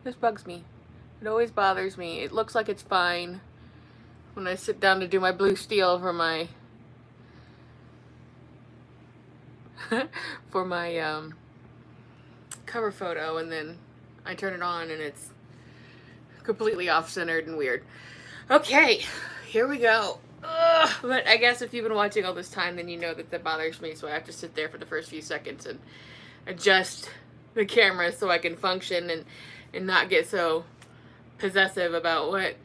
This bugs me. It always bothers me. It looks like it's fine when I sit down to do my blue steel for my for my cover photo, and then I turn it on and it's completely off-centered and weird. Okay, here we go. Ugh, but I guess if you've been watching all this time, then you know that bothers me, so I have to sit there for the first few seconds and adjust the camera so I can function and not get so possessive about what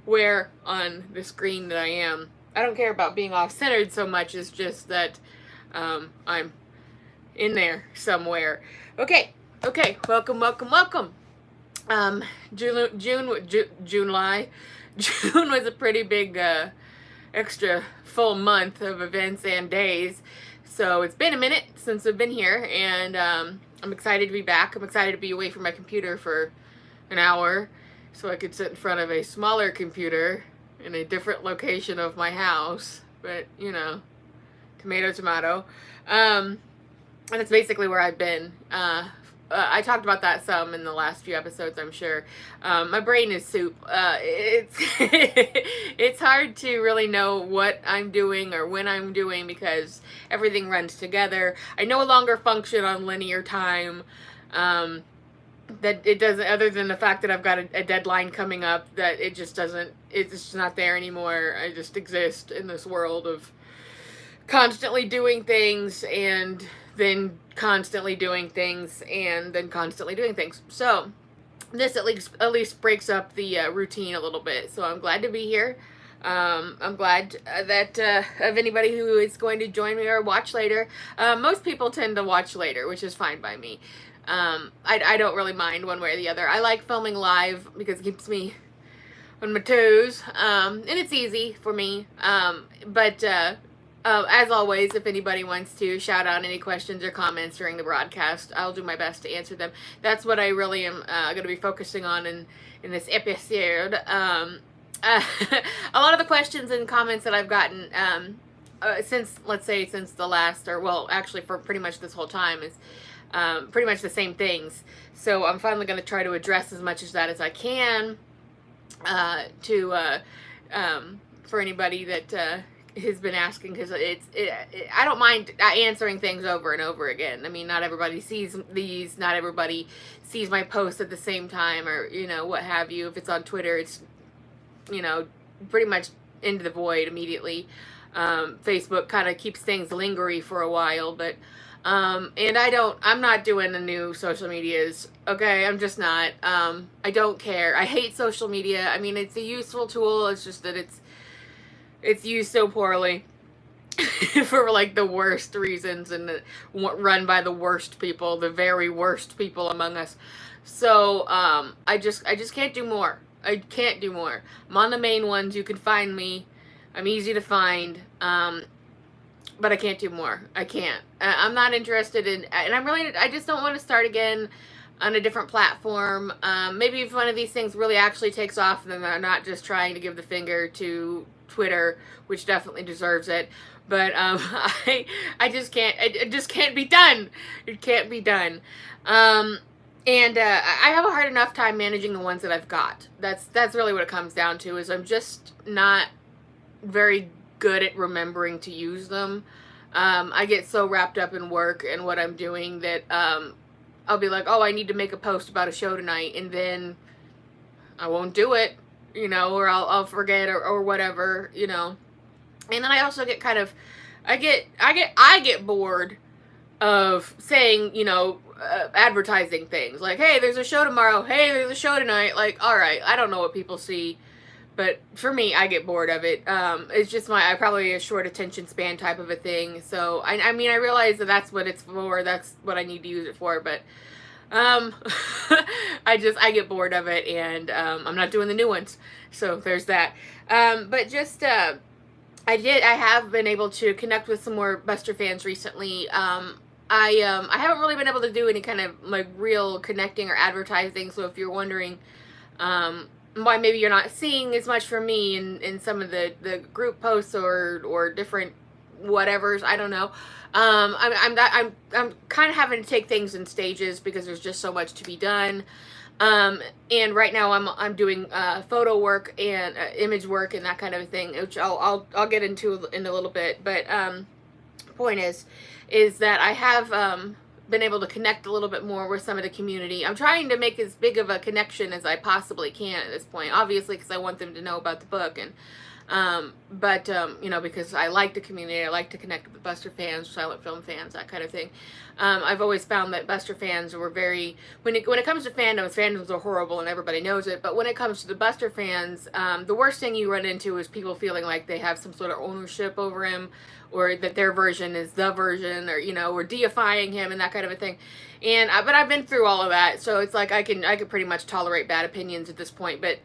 where on the screen that I am. I don't care about being off-centered so much as just that I'm in there somewhere. Okay, welcome. July. June was a pretty big extra full month of events and days. So it's been a minute since I've been here, and I'm excited to be back. I'm excited to be away from my computer for an hour so I could sit in front of a smaller computer in a different location of my house. But, you know, tomato, tomato. And that's basically where I've been. I talked about that some in the last few episodes, I'm sure. My brain is soup. It's it's hard to really know what I'm doing or when I'm doing because everything runs together. I no longer function on linear time. That it doesn't, other than the fact that I've got a deadline coming up, that it just doesn't, it's just not there anymore. I just exist in this world of constantly doing things and then constantly doing things and then constantly doing things. So this at least breaks up the routine a little bit. So I'm glad to be here. I'm glad that of anybody who is going to join me or watch later. Most people tend to watch later, which is fine by me. I don't really mind one way or the other. I like filming live because it keeps me on my toes, and it's easy for me. But as always, if anybody wants to shout out any questions or comments during the broadcast, I'll do my best to answer them. That's what I really am going to be focusing on in this episode. A lot of the questions and comments that I've gotten since the last, or well, actually for pretty much this whole time, is pretty much the same things. So I'm finally going to try to address as much of that as I can for anybody that has been asking, because I don't mind answering things over and over again. I mean, not everybody sees these, not everybody sees my posts at the same time, or, you know, what have you. If it's on Twitter, it's, you know, pretty much into the void immediately. Facebook kind of keeps things lingering for a while, but and I'm not doing the new social medias. Okay, I'm just not. I don't care. I hate social media. I mean, it's a useful tool. It's just that it's used so poorly for like the worst reasons, and run by the worst people, the very worst people among us. So I just can't do more. I can't do more. I'm on the main ones. You can find me. I'm easy to find. But I can't do more. I can't. I'm not interested in, and I just don't want to start again on a different platform. Maybe if one of these things really actually takes off, then I'm not just trying to give the finger to Twitter, which definitely deserves it. But I just can't. It just can't be done. It can't be done. And I have a hard enough time managing the ones that I've got. That's really what it comes down to. Is I'm just not very good at remembering to use them. I get so wrapped up in work and what I'm doing that I'll be like, oh, I need to make a post about a show tonight, and then I won't do it, you know, or I'll forget or whatever, you know. And then I also get kind of, I get bored of saying, you know, advertising things like, hey, there's a show tomorrow, hey, there's a show tonight. Like, all right, I don't know what people see, but for me, I get bored of it. It's just I probably a short attention span type of a thing. So I mean, I realize that that's what it's for. That's what I need to use it for. But I get bored of it, and I'm not doing the new ones. So there's that. But just I have been able to connect with some more Buster fans recently. I haven't really been able to do any kind of like real connecting or advertising. So if you're wondering, why maybe you're not seeing as much from me in some of the group posts or different whatevers, I don't know. I'm kind of having to take things in stages because there's just so much to be done. And right now I'm doing photo work and image work and that kind of thing, which I'll get into in a little bit. But point is that I have been able to connect a little bit more with some of the community. I'm trying to make as big of a connection as I possibly can at this point, obviously, because I want them to know about the book. And you know, because I like the community, I like to connect with Buster fans, silent film fans, that kind of thing. I've always found that Buster fans were very, when it comes to fandoms are horrible and everybody knows it, but when it comes to the Buster fans, the worst thing you run into is people feeling like they have some sort of ownership over him, or that their version is the version, or, you know, or deifying him and that kind of a thing. And but I've been through all of that, so it's like I can pretty much tolerate bad opinions at this point. But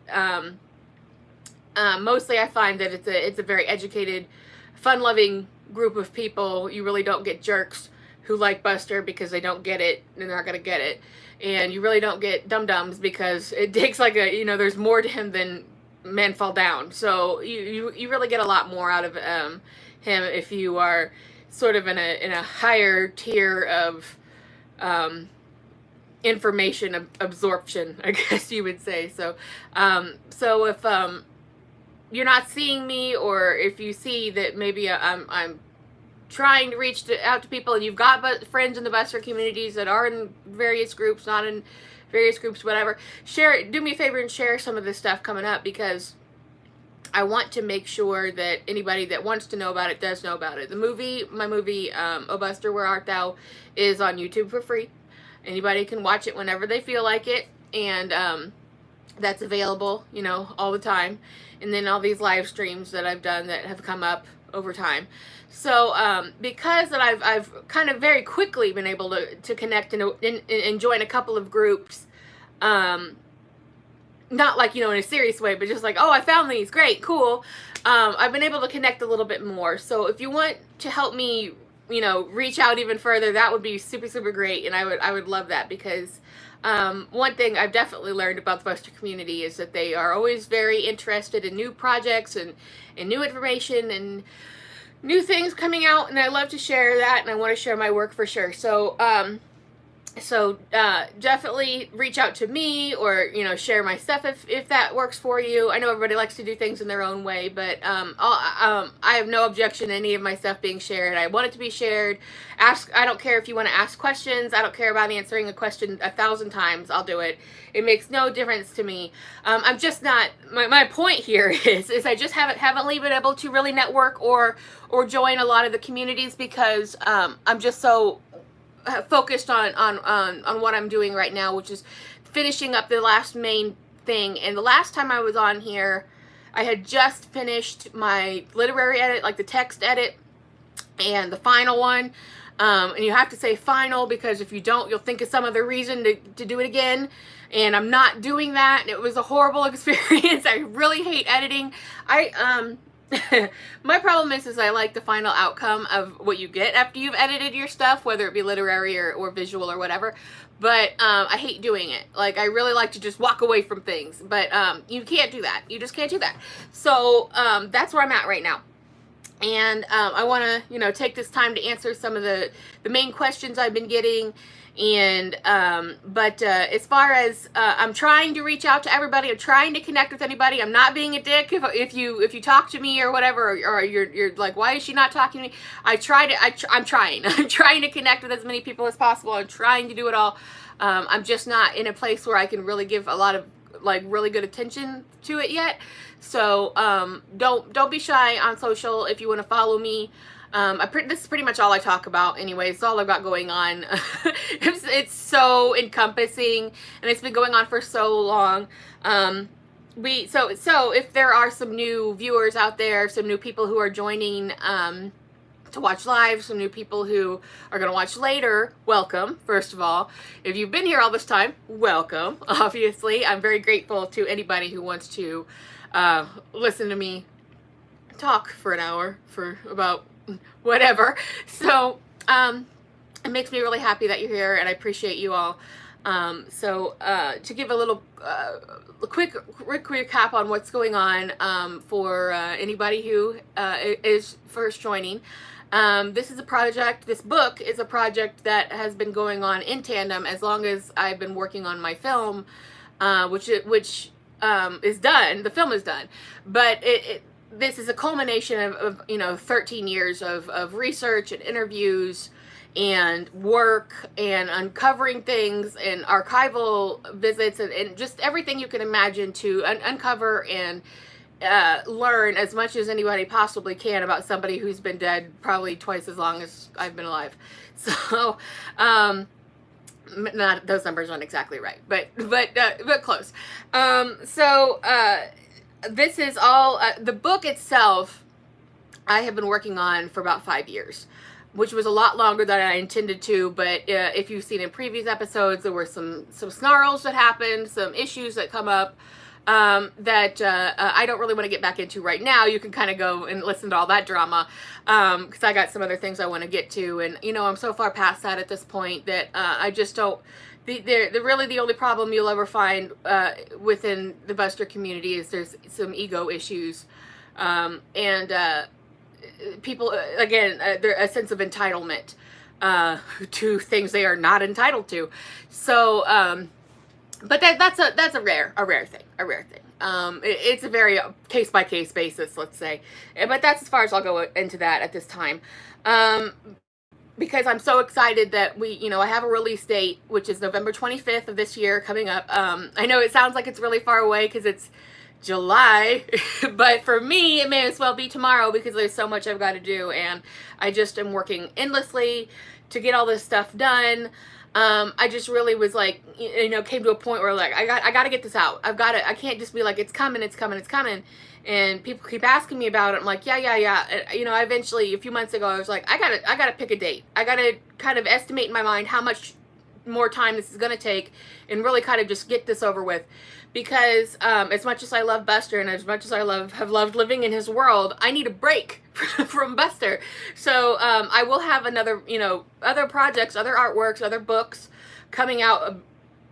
mostly I find that it's a very educated, fun-loving group of people. You really don't get jerks who like Buster because they don't get it and they're not going to get it. And you really don't get dum-dums because it takes like a, you know, there's more to him than men fall down. So you really get a lot more out of him if you are sort of in a higher tier of information absorption, I guess you would say. So so if you're not seeing me, or if you see that maybe I'm trying to reach out to people, and you've got friends in the Buster communities that are in various groups, not in various groups, whatever, do me a favor and share some of this stuff coming up, because I want to make sure that anybody that wants to know about it does know about it. My movie, Oh Buster, Where Art Thou, is on YouTube for free. Anybody can watch it whenever they feel like it, and that's available, you know, all the time. And then all these live streams that I've done that have come up over time. So because that I've kind of very quickly been able to connect and join a couple of groups, not like, you know, in a serious way, but just like, oh, I found these, great, cool. I've been able to connect a little bit more. So if you want to help me, you know, reach out even further, that would be super, super great. And I would love that, because one thing I've definitely learned about the Buster community is that they are always very interested in new projects and new information and new things coming out, and I love to share that, and I want to share my work for sure. So definitely reach out to me, or, you know, share my stuff if that works for you. I know everybody likes to do things in their own way, but I have no objection to any of my stuff being shared. I want it to be shared. I don't care if you want to ask questions. I don't care about answering a question 1,000 times. I'll do it. It makes no difference to me. I'm just not, my point here is I just haven't been able to really network or join a lot of the communities, because I'm just so focused on what I'm doing right now, which is finishing up the last main thing. And the last time I was on here, I had just finished my literary edit, like the text edit, and the final one. And you have to say final, because if you don't, you'll think of some other reason to do it again. And I'm not doing that. It was a horrible experience. I really hate editing. My problem is I like the final outcome of what you get after you've edited your stuff, whether it be literary or visual or whatever. But I hate doing it. Like, I really like to just walk away from things. But you can't do that. You just can't do that. So that's where I'm at right now. And I want to, you know, take this time to answer some of the main questions I've been getting. And but as far as I'm trying to reach out to everybody, I'm trying to connect with anybody. I'm not being a dick if you talk to me or whatever, or you're like, why is she not talking to me? I'm trying I'm trying to connect with as many people as possible. I'm trying to do it all. I'm just not in a place where I can really give a lot of, like, really good attention to it yet. So don't be shy on social if you want to follow me. This is pretty much all I talk about anyway. It's all I've got going on. It's so encompassing, and it's been going on for so long. So if there are some new viewers out there, some new people who are joining to watch live, some new people who are going to watch later, welcome, first of all. If you've been here all this time, welcome, obviously. I'm very grateful to anybody who wants to listen to me talk for an hour, for about whatever. So it makes me really happy that you're here, and I appreciate you all. To give a little quick recap on what's going on for anybody who is first joining. This book is a project that has been going on in tandem as long as I've been working on my film. which is done. The film is done, but this is a culmination of 13 years of research and interviews and work and uncovering things and archival visits and just everything you can imagine to uncover and learn as much as anybody possibly can about somebody who's been dead probably twice as long as I've been alive. So, not those numbers aren't exactly right, but close. This is all the book itself. I have been working on for about 5 years, which was a lot longer than I intended to. But if you've seen in previous episodes, there were some snarls that happened, some issues that come up that I don't really want to get back into right now. You can kind of go and listen to all that drama because I got some other things I want to get to, and I'm so far past that at this point that I just don't. Really the only problem you'll ever find within the Buster community is there's some ego issues, and people again a sense of entitlement to things they are not entitled to. So, but that's a rare thing. It's a very case by case basis, let's say. But that's as far as I'll go into that at this time. Because I'm so excited that I have a release date, which is November 25th of this year coming up. I know it sounds like it's really far away because it's July, but for me, it may as well be tomorrow because there's so much I've got to do, and I just am working endlessly to get all this stuff done. I just really was like, came to a point where like, I got to get this out. I can't just be like, it's coming. And people keep asking me about it. I'm like, yeah. And, I eventually, a few months ago, I was like, I gotta pick a date. I gotta kind of estimate in my mind how much more time this is gonna take, and really kind of just get this over with. Because as much as I love Buster, and as much as I have loved living in his world, I need a break from Buster. So I will have another, other projects, other artworks, other books coming out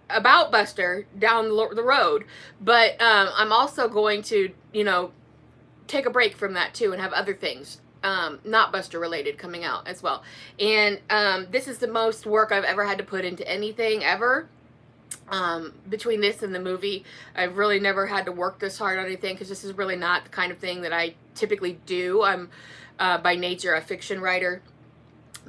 about Buster down the road, but I'm also going to take a break from that too and have other things not Buster related coming out as well. And this is the most work I've ever had to put into anything ever. Between this and the movie, I've really never had to work this hard on anything because this is really not the kind of thing that I typically do. I'm by nature a fiction writer.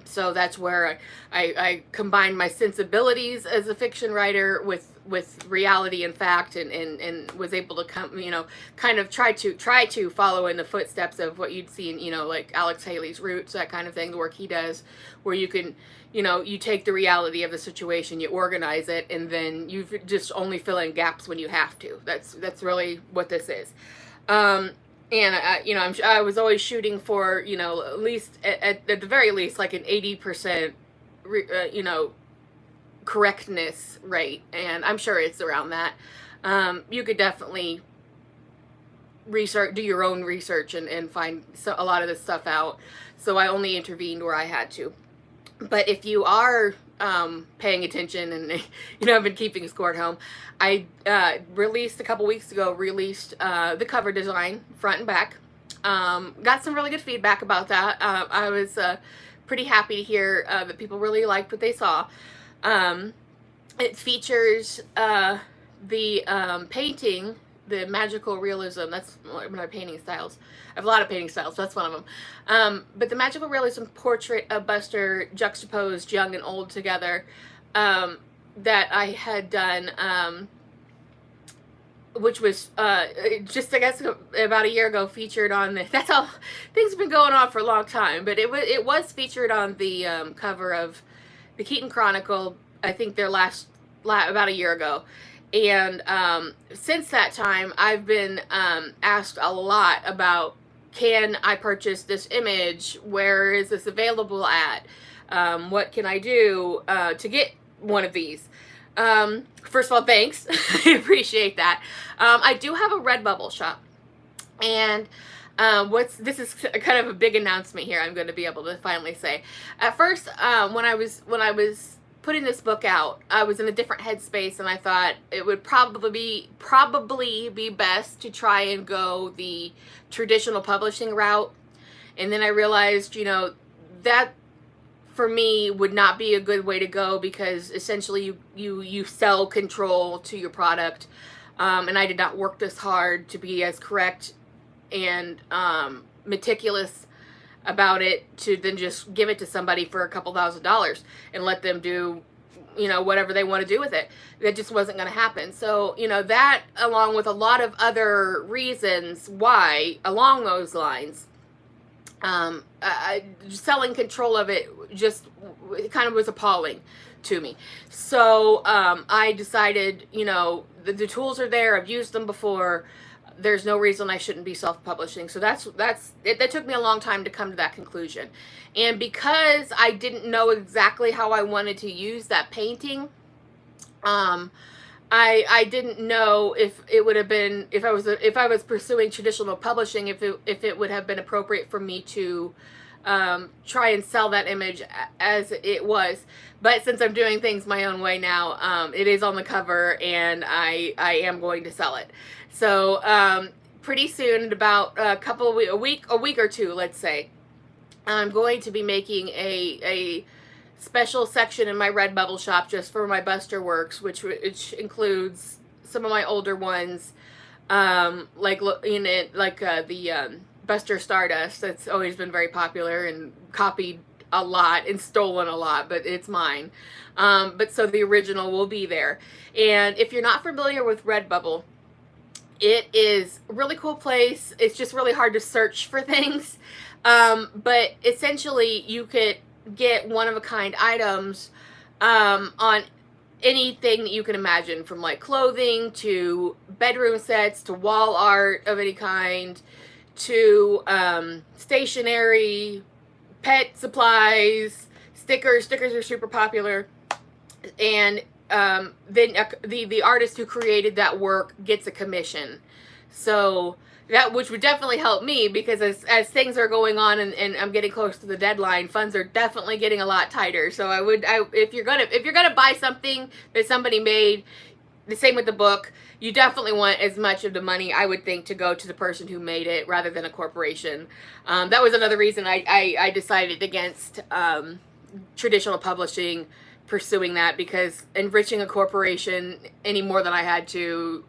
So that's where I combine my sensibilities as a fiction writer with reality and fact, and was able to kind of try to follow in the footsteps of what you'd see in, like Alex Haley's Roots, that kind of thing, the work he does, where you can, you take the reality of the situation, you organize it, and then you just only fill in gaps when you have to. That's really what this is. And I was always shooting for, at least at the very least, like an 80%, correctness rate, and I'm sure it's around that. You could definitely do your own research and find a lot of this stuff out. So I only intervened where I had to. But if you are paying attention and I've been keeping score at home, I released a couple weeks ago the cover design front and back. Got some really good feedback about that. I was pretty happy to hear that people really liked what they saw. It features the painting, the magical realism. That's one of my painting styles. I have a lot of painting styles, so that's one of them. But the magical realism portrait of Buster juxtaposed young and old together, that I had done, which was just, I guess, about a year ago, featured on that's all. Things have been going on for a long time, but it was featured on the cover of the Keaton Chronicle, I think their last about a year ago. And since that time, I've been asked a lot about, can I purchase this image? Where is this available at? What can I do to get one of these? First of all, thanks. I appreciate that. I do have a Redbubble shop. And this is kind of a big announcement here I'm going to be able to finally say. At first, when I was putting this book out, I was in a different headspace, and I thought it would probably be best to try and go the traditional publishing route. And then I realized, that for me would not be a good way to go, because essentially you sell control to your product, and I did not work this hard to be as correct and meticulous about it to then just give it to somebody for a couple $1,000s and let them do, you know, whatever they want to do with it. That just wasn't going to happen. So, you know, that along with a lot of other reasons why along those lines, selling control of it just kind of was appalling to me. So I decided, you know, the tools are there. I've used them before. There's no reason I shouldn't be self-publishing. So that took me a long time to come to that conclusion. And because I didn't know exactly how I wanted to use that painting, I didn't know if it would have been, if I was pursuing traditional publishing, if it would have been appropriate for me to try and sell that image as it was. But since I'm doing things my own way now, it is on the cover, and I am going to sell it. So pretty soon, in about a week or two, let's say, I'm going to be making a special section in my Redbubble shop just for my Buster works, which includes some of my older ones, like the Buster Stardust. That's always been very popular and copied a lot and stolen a lot, but it's mine. But so the original will be there. And if you're not familiar with Redbubble, it is a really cool place. It's just really hard to search for things. But essentially you could get one-of-a-kind items on anything that you can imagine, from like clothing to bedroom sets to wall art of any kind to stationery, pet supplies, stickers. Stickers are super popular. And then the artist who created that work gets a commission. So that, which would definitely help me, because as things are going on and I'm getting close to the deadline, funds are definitely getting a lot tighter. So if you're gonna buy something that somebody made, the same with the book, you definitely want as much of the money, I would think, to go to the person who made it rather than a corporation. That was another reason I decided against traditional publishing, pursuing that, because enriching a corporation any more than I had to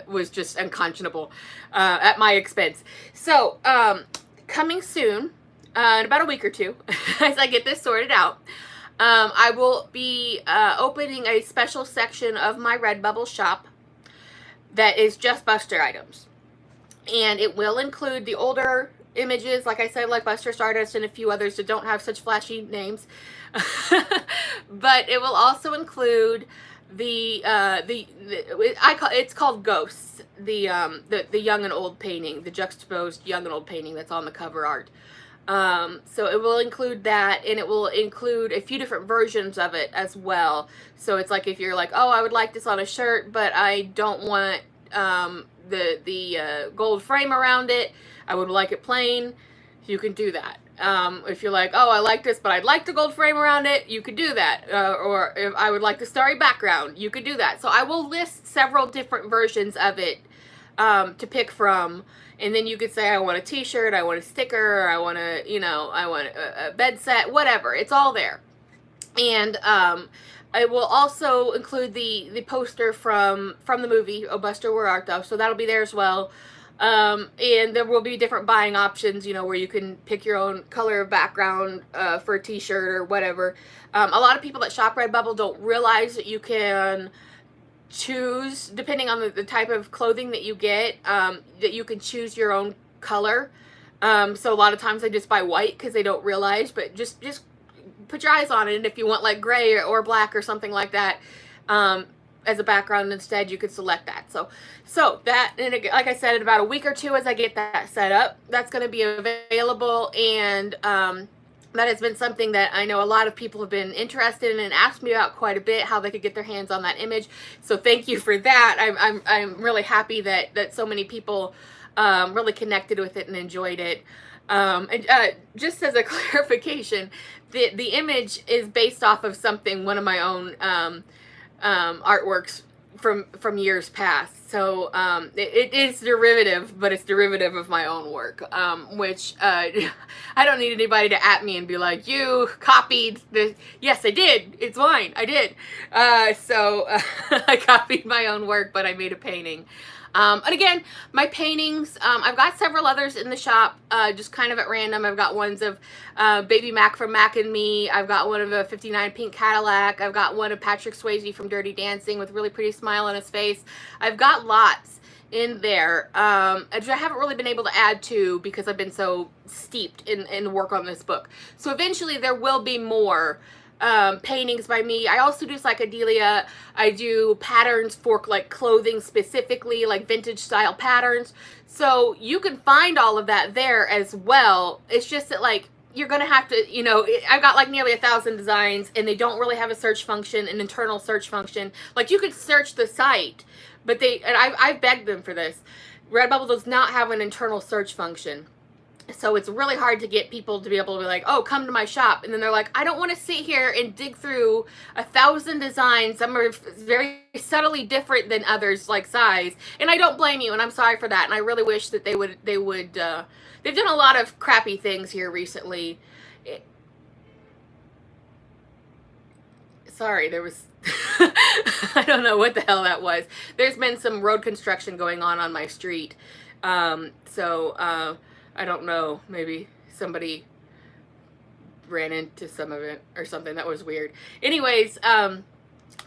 was just unconscionable at my expense. So coming soon, in about a week or two, as I get this sorted out, I will be opening a special section of my Redbubble shop that is just Buster items. And it will include the older images, like I said, like Buster Stardust and a few others that don't have such flashy names. But it will also include it's called Ghosts, the young and old painting, the juxtaposed young and old painting that's on the cover art. So it will include that, and it will include a few different versions of it as well. So it's like, if you're like, oh, I would like this on a shirt, but I don't want the gold frame around it, I would like it plain, you can do that. If you're like, oh, I like this, but I'd like the gold frame around it, you could do that. Or if I would like the starry background, you could do that. So I will list several different versions of it to pick from. And then you could say, I want a t-shirt, I want a sticker, I want a, I want a bed set, whatever. It's all there. And I will also include the poster from the movie, O Buster, Where Art Thou? So that'll be there as well. And there will be different buying options, where you can pick your own color of background for a t-shirt or whatever. A lot of people that shop Redbubble don't realize that you can choose, depending on the type of clothing that you get, that you can choose your own color. So a lot of times I just buy white because they don't realize, but just put your eyes on it, and if you want like gray or black or something like that as a background instead, you could select that. So that, and again, like I said, in about a week or two, as I get that set up, that's going to be available. And that has been something that I know a lot of people have been interested in and asked me about quite a bit, how they could get their hands on that image. So thank you for that. I'm really happy that so many people really connected with it and enjoyed it. And just as a clarification, the image is based off of something, one of my own artworks from years past. So it is derivative, but it's derivative of my own work, which I don't need anybody to at me and be like, you copied the. Yes, I did. It's mine. I did. So I copied my own work, but I made a painting. And again, my paintings, I've got several others in the shop, just kind of at random. I've got ones of Baby Mac from Mac and Me. I've got one of a 59 Pink Cadillac. I've got one of Patrick Swayze from Dirty Dancing with a really pretty smile on his face. I've got lots in there, which I haven't really been able to add to because I've been so steeped in work on this book. So eventually there will be more paintings by me. I also do psychedelia. I do patterns for like clothing specifically, like vintage style patterns. So you can find all of that there as well. It's just that like you're gonna have to, you know, I've got like nearly 1,000 designs and they don't really have a search function, an internal search function. Like you could search the site, but I've begged them for this. Redbubble does not have an internal search function. So it's really hard to get people to be able to be like, oh, come to my shop. And then they're like, I don't want to sit here and dig through 1,000 designs. Some are very subtly different than others, like size. And I don't blame you, and I'm sorry for that. And I really wish that they would, they've done a lot of crappy things here recently. Sorry, there was, I don't know what the hell that was. There's been some road construction going on my street. I don't know, maybe somebody ran into some of it or something. That was weird. Anyways,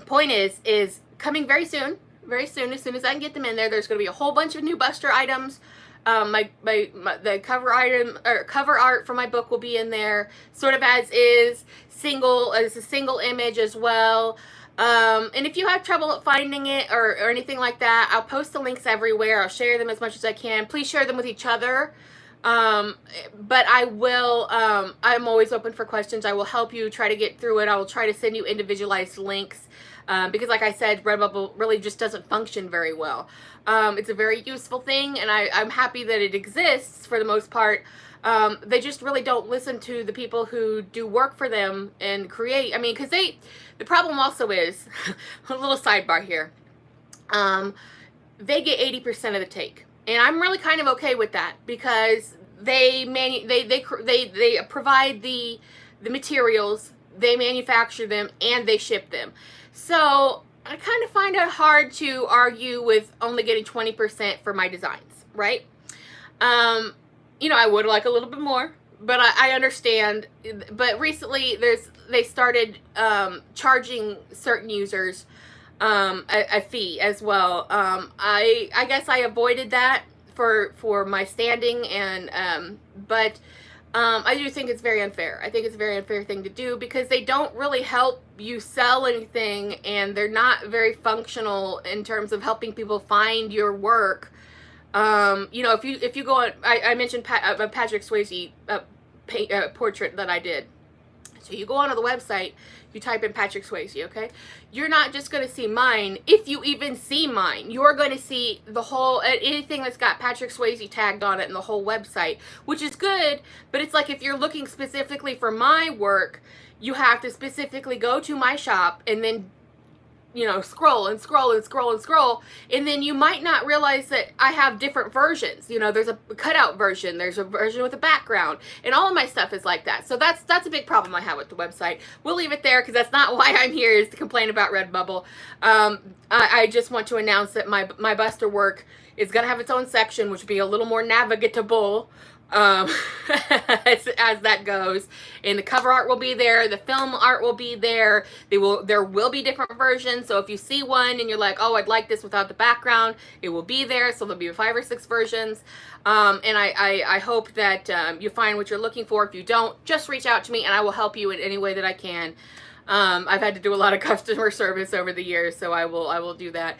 point is coming very soon, as soon as I can get them in there, there's going to be a whole bunch of new Buster items. The cover item or cover art for my book will be in there, sort of as a single image as well. And if you have trouble finding it or anything like that, I'll post the links everywhere. I'll share them as much as I can. Please share them with each other. But I will, I'm always open for questions. I will help you try to get through it. I will try to send you individualized links, because like I said, Redbubble really just doesn't function very well. It's a very useful thing, and I'm happy that it exists for the most part. They just really don't listen to the people who do work for them and create. I mean, because the problem also is, a little sidebar here, they get 80% of the take. And I'm really kind of okay with that because they provide the materials, they manufacture them, and they ship them. So I kind of find it hard to argue with only getting 20% for my designs, right? You know, I would like a little bit more, but I understand. But recently they started charging certain users a fee as well. I guess I avoided that for my standing, and but I do think it's very unfair. I think it's a very unfair thing to do because they don't really help you sell anything, and they're not very functional in terms of helping people find your work. You know, if you go on, I mentioned Patrick Swayze portrait that I did. So you go onto the website, you type in Patrick Swayze, okay? You're not just going to see mine. If you even see mine, you're going to see the whole, anything that's got Patrick Swayze tagged on it in the whole website, which is good, but it's like if you're looking specifically for my work, you have to specifically go to my shop and then, you know, scroll and scroll and scroll and scroll, and then you might not realize that I have different versions. You know, there's a cutout version, there's a version with a background, and all of my stuff is like that. So that's a big problem I have with the website. We'll leave it there because that's not why I'm here, is to complain about Redbubble. I just want to announce that my Buster work is going to have its own section, which will be a little more navigatable as that goes, and the cover art will be there, the film art will be there. There will be different versions, so if you see one and you're like, oh, I'd like this without the background, it will be there. So there'll be 5 or 6 versions, and I hope that you find what you're looking for. If you don't, just reach out to me and I will help you in any way that I can. I've had to do a lot of customer service over the years, so I will do that.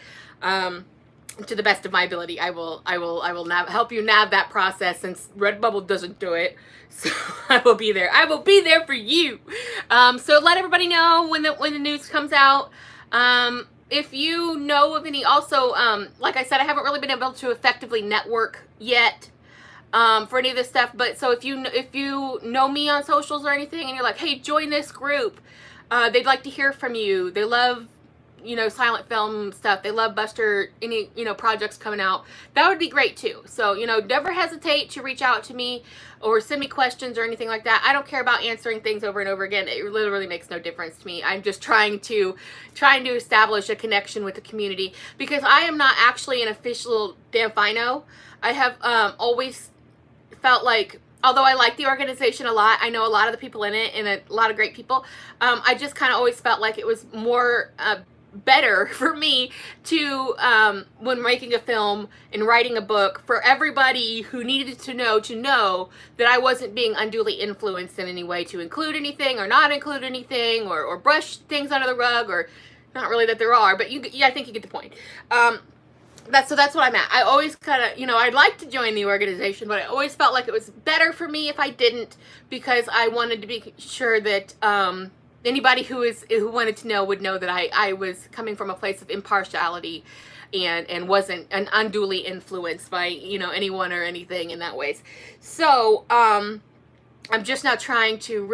To the best of my ability, I will help you nav that process, since Redbubble doesn't do it. So I will be there. I will be there for you. So let everybody know when the news comes out. If you know of any, also, like I said, I haven't really been able to effectively network yet for any of this stuff. But so if you know me on socials or anything, and you're like, hey, join this group, they'd like to hear from you. They love, you know, silent film stuff. They love Buster, any, you know, projects coming out. That would be great too. So, you know, never hesitate to reach out to me or send me questions or anything like that. I don't care about answering things over and over again. It literally makes no difference to me. I'm just trying to establish a connection with the community, because I am not actually an official Damfino. I have always felt like, although I like the organization a lot, I know a lot of the people in it and a lot of great people, I just kind of always felt like it was more better for me to, when making a film and writing a book, for everybody who needed to know that I wasn't being unduly influenced in any way to include anything or not include anything, or brush things under the rug, or not really that there are, but I think you get the point. That's what I'm at. I always kind of, you know, I'd like to join the organization, but I always felt like it was better for me if I didn't, because I wanted to be sure that anybody who wanted to know would know that I was coming from a place of impartiality and wasn't unduly influenced by, you know, anyone or anything in that ways. So I'm just now trying to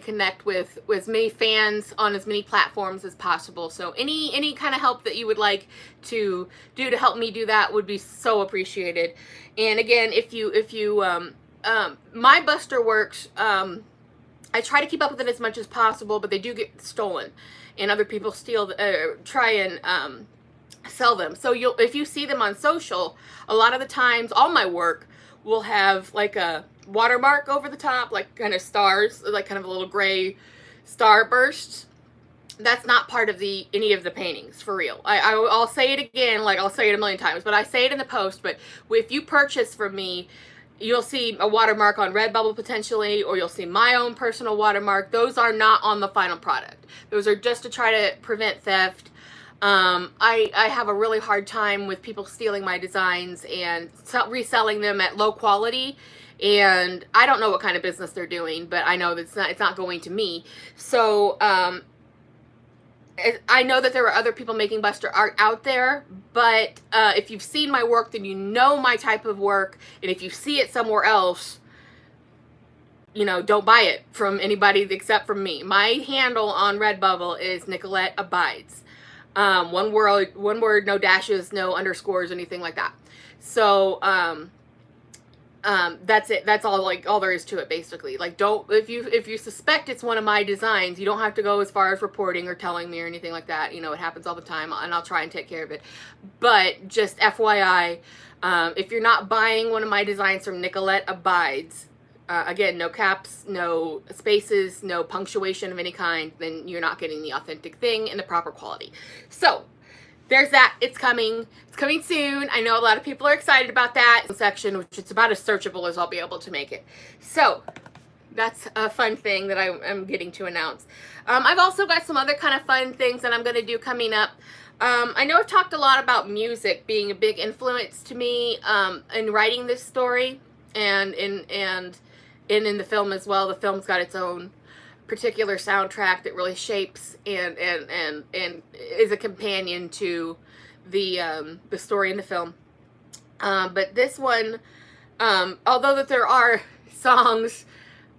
connect with as many fans on as many platforms as possible. So any kind of help that you would like to do to help me do that would be so appreciated. And again, if you my Buster works, I try to keep up with it as much as possible, but they do get stolen, and other people try and sell them. So if you see them on social, a lot of the times, all my work will have like a watermark over the top, like kind of stars, like kind of a little gray star bursts. That's not part of any of the paintings, for real. I'll say it again, like I'll say it a million times, but I say it in the post. But if you purchase from me, you'll see a watermark on Redbubble potentially, or you'll see my own personal watermark. Those are not on the final product. Those are just to try to prevent theft. I have a really hard time with people stealing my designs and reselling them at low quality. And I don't know what kind of business they're doing, but I know that it's not going to me. So, I know that there are other people making Buster art out there, but if you've seen my work, then you know my type of work. And if you see it somewhere else, you know, don't buy it from anybody except from me. My handle on Redbubble is Nicolette Abides. One word, no dashes, no underscores, anything like that. So, that's it. That's all there is to it, basically. Like, if you suspect it's one of my designs, you don't have to go as far as reporting or telling me or anything like that. You know, it happens all the time, and I'll try and take care of it. But just FYI, if you're not buying one of my designs from Nicolette Abides, again, no caps, no spaces, no punctuation of any kind, then you're not getting the authentic thing in the proper quality. So there's that. It's coming. It's coming soon. I know a lot of people are excited about that section, which is about as searchable as I'll be able to make it. So that's a fun thing that I'm getting to announce. I've also got some other kind of fun things that I'm going to do coming up. I know I've talked a lot about music being a big influence to me in writing this story, and in the film as well. The film's got its own particular soundtrack that really shapes and is a companion to the story in the film. But this one, although that there are songs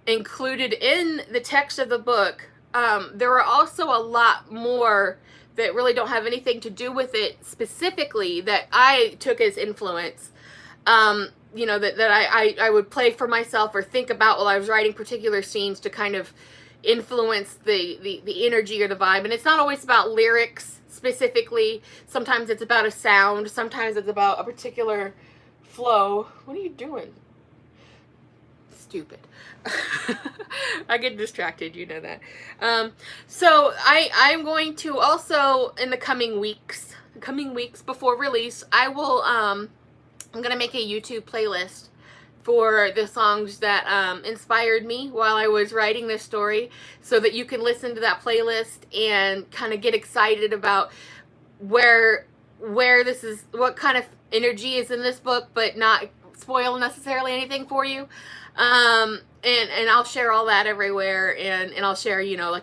included in the text of the book, there are also a lot more that really don't have anything to do with it specifically that I took as influence. You know, that I would play for myself or think about while I was writing particular scenes to kind of influence the energy or the vibe. And it's not always about lyrics specifically. Sometimes it's about a sound. Sometimes it's about a particular flow. What are you doing? Stupid. I get distracted, you know that. So I'm going to also, in the coming weeks before release, I'm going to make a YouTube playlist for the songs that inspired me while I was writing this story, so that you can listen to that playlist and kind of get excited about where this is, what kind of energy is in this book, but not spoil necessarily anything for you. And I'll share all that everywhere, and I'll share, you know, I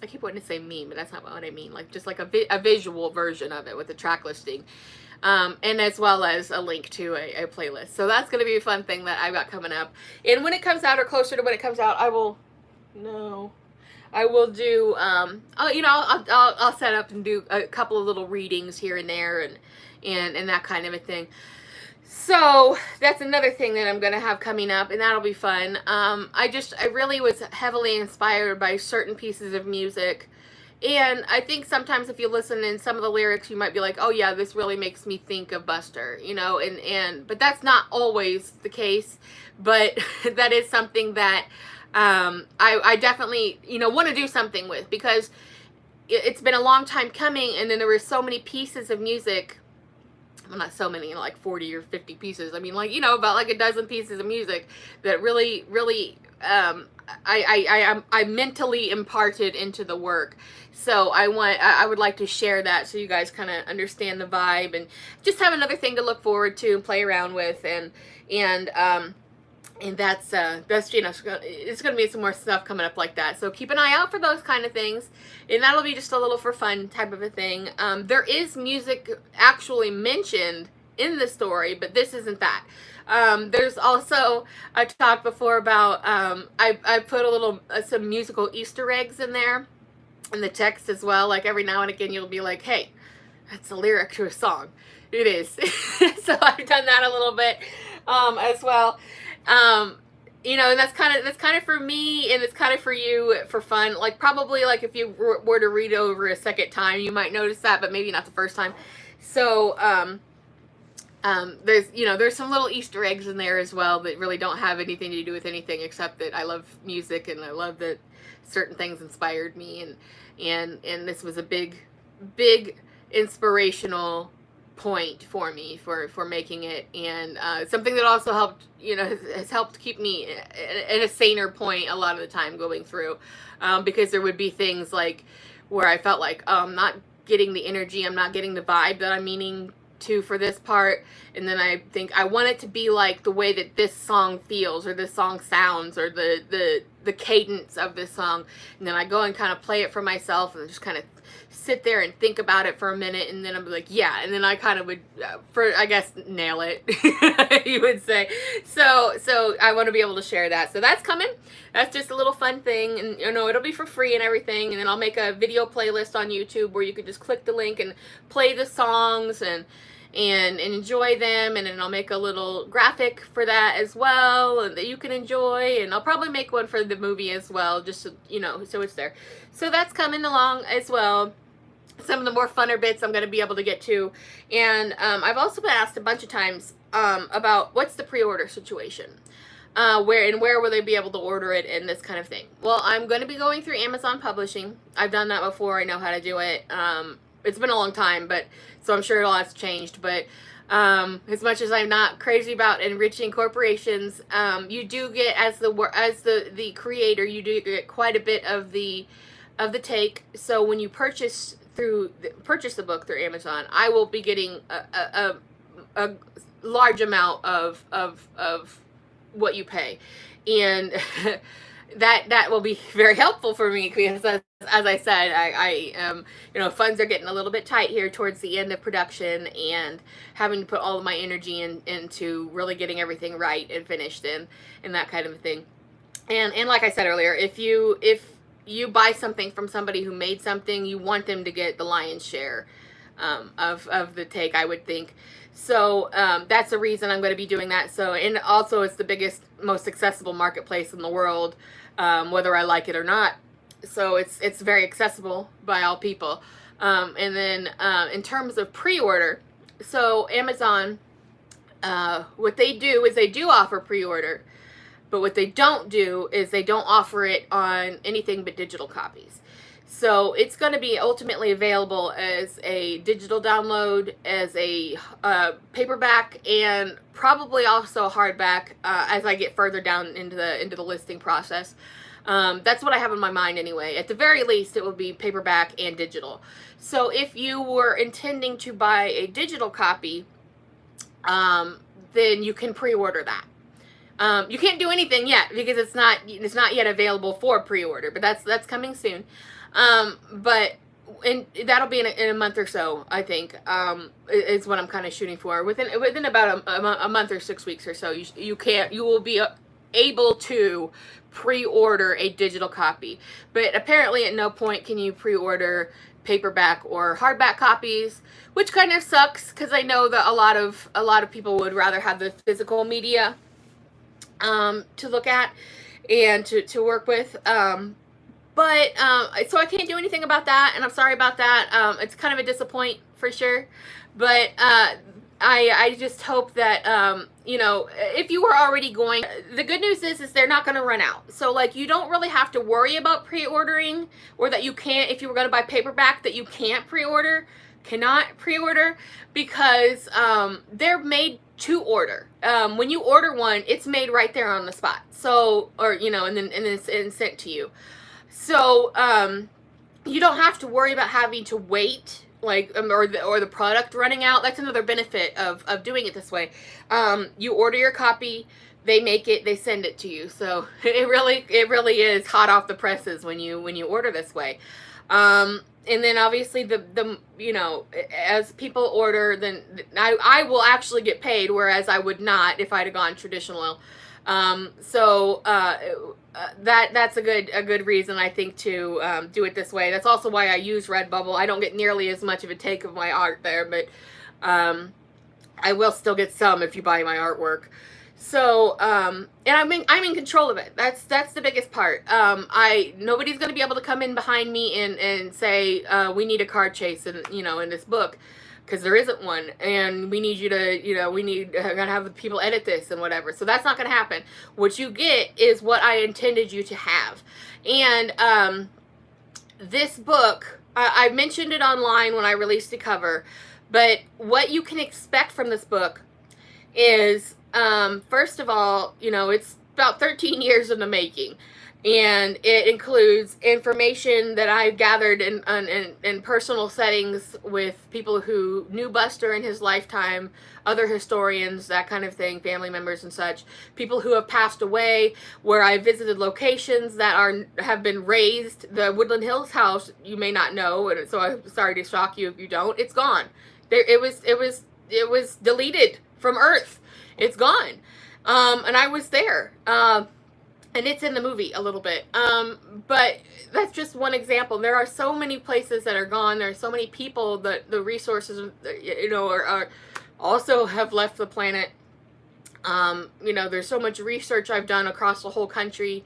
keep wanting to say meme, but that's not what I mean. Like, just like a visual version of it with a track listing. And as well as a link to a playlist. So that's going to be a fun thing that I've got coming up. And when it comes out, or closer to when it comes out, I will do, I'll set up and do a couple of little readings here and there, and that kind of a thing. So that's another thing that I'm going to have coming up, and that'll be fun. I really was heavily inspired by certain pieces of music. And I think sometimes if you listen in some of the lyrics, you might be like, oh yeah, this really makes me think of Buster, but that's not always the case. But that is something that I definitely, want to do something with, because it's been a long time coming, and then there were so many pieces of music. Well, not so many, like 40 or 50 pieces. I mean, about like a dozen pieces of music that really, really, I mentally imparted into the work. So I would like to share that so you guys kind of understand the vibe, and just have another thing to look forward to and play around with, and that's it's gonna be some more stuff coming up like that. So keep an eye out for those kind of things, and that'll be just a little for fun type of a thing. There is music actually mentioned in the story, but this isn't that. There's also, I talked before about, I put some musical Easter eggs in there, in the text as well. Like every now and again you'll be like, hey, that's a lyric to a song. It is. So I've done that a little bit as well. And that's kind of for me, and it's kind of for you for fun. Like probably like if you were to read over a second time, you might notice that, but maybe not the first time. So there's some little Easter eggs in there as well that really don't have anything to do with anything, except that I love music, and I love that certain things inspired me, and this was a big inspirational point for me for making it, and something that also helped, has helped keep me at a saner point a lot of the time going through, because there would be things like where I felt like, I'm not getting the energy, I'm not getting the vibe that I'm meaning to for this part, and then I think I want it to be like the way that this song feels, or this song sounds, or the cadence of this song, and then I go and kind of play it for myself, and just kind of sit there and think about it for a minute, and then I'm like, yeah, and then I kind of would, I guess, nail it, you would say. So I want to be able to share that. So that's coming. That's just a little fun thing, and it'll be for free and everything, and then I'll make a video playlist on YouTube where you could just click the link and play the songs and enjoy them, and then I'll make a little graphic for that as well, and that you can enjoy, and I'll probably make one for the movie as well, just so, so it's there. So that's coming along as well. Some of the more funner bits I'm going to be able to get to, and I've also been asked a bunch of times about what's the pre-order situation, where will they be able to order it, and this kind of thing. Well, I'm going to be going through Amazon Publishing. I've done that before. I know how to do it. It's been a long time, so I'm sure a lot's changed, but as much as I'm not crazy about enriching corporations, you do get, as the creator, you do get quite a bit of the take. So when you purchase the book through Amazon, I will be getting a large amount of what you pay, and that will be very helpful for me, because as I said, I funds are getting a little bit tight here towards the end of production, and having to put all of my energy into really getting everything right and finished and that kind of thing. And like I said earlier, if you buy something from somebody who made something, you want them to get the lion's share of the take, I would think. So that's the reason I'm going to be doing that. So, and also it's the biggest, most accessible marketplace in the world, whether I like it or not. So it's very accessible by all people. And then in terms of pre-order, so Amazon, what they do is they do offer pre-order, but what they don't do is they don't offer it on anything but digital copies. So it's going to be ultimately available as a digital download, as a paperback, and probably also a hardback as I get further down into the listing process. That's what I have in my mind anyway. At the very least, it will be paperback and digital. So if you were intending to buy a digital copy, then you can pre-order that. You can't do anything yet because it's not yet available for pre-order, but that's coming soon. But that'll be in a month or so, I think, is what I'm kind of shooting for. Within about a month or 6 weeks or so, you will be able to pre-order a digital copy. But apparently at no point can you pre-order paperback or hardback copies, which kind of sucks, because I know that a lot of people would rather have the physical media to look at and to work with. But so I can't do anything about that, and I'm sorry about that. It's kind of a disappoint for sure. But I just hope that, you know, if you were already going, the good news is they're not going to run out. So, like, you don't really have to worry about pre-ordering, or that you can't, if you were going to buy paperback, that you cannot pre-order, because they're made to order. When you order one, it's made right there on the spot. So, or, you know, and then it's sent to you. So, you don't have to worry about having to wait, like, or the product running out. That's another benefit of doing it this way. You order your copy, they make it, they send it to you. So it really is hot off the presses when you order this way. And then obviously the you know, as people order, then I will actually get paid, whereas I would not if I'd have gone traditional. That's a good reason, I think, to do it this way. That's also why I use Redbubble. I don't get nearly as much of a take of my art there, but I will still get some if you buy my artwork. So, and I'm in control of it. That's the biggest part. Nobody's going to be able to come in behind me and say, we need a card chase in this book, because there isn't one, and we need you to, we need to have the people edit this and whatever. So that's not going to happen. What you get is what I intended you to have. And this book, I mentioned it online when I released the cover, but what you can expect from this book is, first of all, it's about 13 years in the making. And it includes information that I've gathered in personal settings with people who knew Buster in his lifetime, other historians, that kind of thing, family members and such, people who have passed away, where I visited locations that have been razed. The Woodland Hills house, you may not know, and so I'm sorry to shock you if you don't. It's gone. It was deleted from Earth. It's gone. And I was there. And it's in the movie a little bit. But that's just one example. There are so many places that are gone. There are so many people that the resources, are also have left the planet. There's so much research I've done across the whole country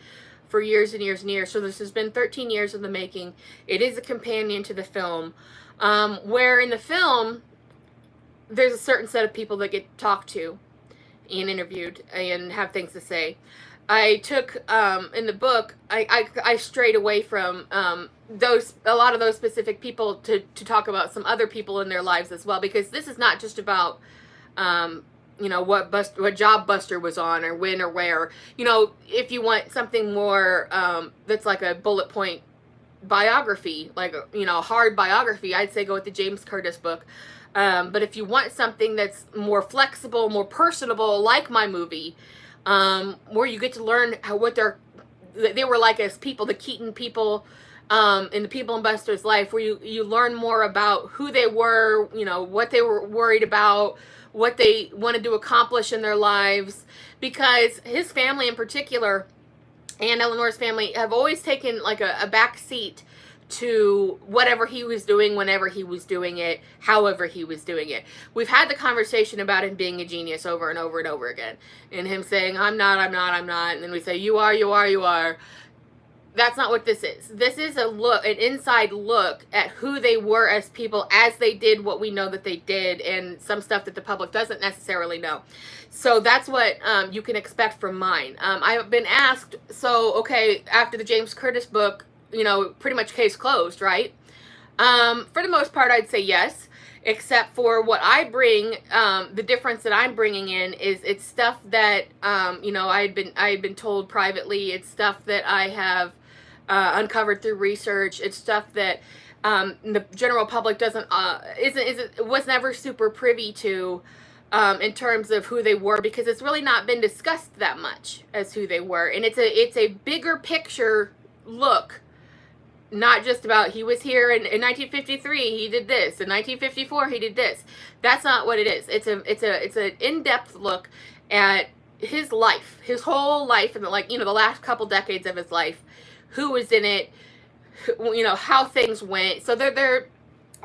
for years and years and years. So this has been 13 years in the making. It is a companion to the film. Where in the film, there's a certain set of people that get talked to and interviewed and have things to say. I took, in the book, I strayed away from a lot of those specific people to talk about some other people in their lives as well, because this is not just about, what job Buster was on, or when or where. If you want something more that's like a bullet point biography, like, hard biography, I'd say go with the James Curtis book. But if you want something that's more flexible, more personable, like my movie, where you get to learn what they were like as people, the Keaton people, and the people in Buster's life, where you learn more about who they were, what they were worried about, what they wanted to accomplish in their lives, because his family in particular, and Eleanor's family, have always taken like a back seat to whatever he was doing, whenever he was doing it, however he was doing it. We've had the conversation about him being a genius over and over and over again, and him saying, I'm not, and then we say, you are. That's not what this is. This is an inside look at who they were as people, as they did what we know that they did, and some stuff that the public doesn't necessarily know. So that's what you can expect from mine. I've been asked, so, okay, after the James Curtis book, pretty much case closed, right? For the most part, I'd say yes, except for what I bring. The difference that I'm bringing in is it's stuff that, I had been told privately. It's stuff that I have uncovered through research. It's stuff that the general public was never super privy to, in terms of who they were, because it's really not been discussed that much as who they were. And it's a bigger picture look. Not just about he was here in 1953, he did this. In 1954, he did this. That's not what it is. It's an in-depth look at his life, his whole life, and like, you know, the last couple decades of his life, who was in it, you know, how things went. So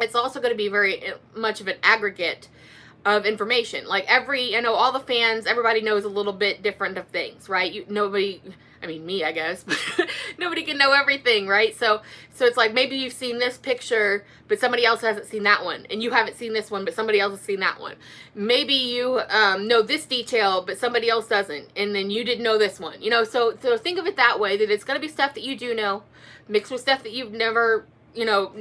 it's also going to be very much of an aggregate of information. Like I know all the fans, everybody knows a little bit different of things, right? Nobody, I mean, me, I guess, but nobody can know everything, right? So it's like, maybe you've seen this picture, but somebody else hasn't seen that one, and you haven't seen this one, but somebody else has seen that one. Maybe you know this detail, but somebody else doesn't, and then you didn't know this one, you know? So think of it that way, that it's going to be stuff that you do know, mixed with stuff that you've never, you know,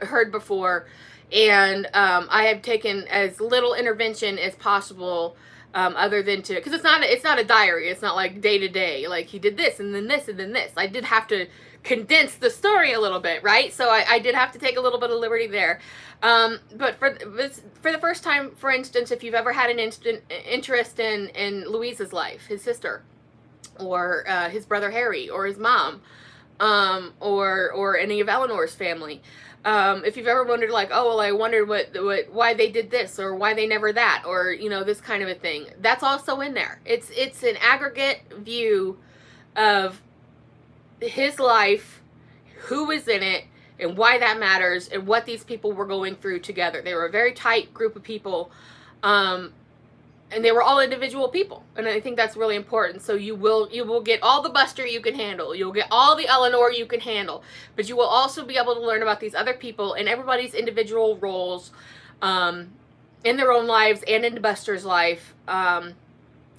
heard before. And I have taken as little intervention as possible, other than to, because it's not a diary. It's not like day to day, like he did this and then this and then this. I did have to condense the story a little bit, right? So I did have to take a little bit of liberty there. But for the first time, for instance, if you've ever had an interest in Louise's life, his sister, or his brother Harry, or his mom, or any of Eleanor's family. If you've ever wondered, like, oh, well, I wondered why they did this, or why they never that, or, you know, this kind of a thing, that's also in there. It's an aggregate view of his life, who was in it, and why that matters, and what these people were going through together. They were a very tight group of people, and they were all individual people, and I think that's really important. So you will get all the Buster you can handle, you'll get all the Eleanor you can handle, but you will also be able to learn about these other people and everybody's individual roles in their own lives and in Buster's life.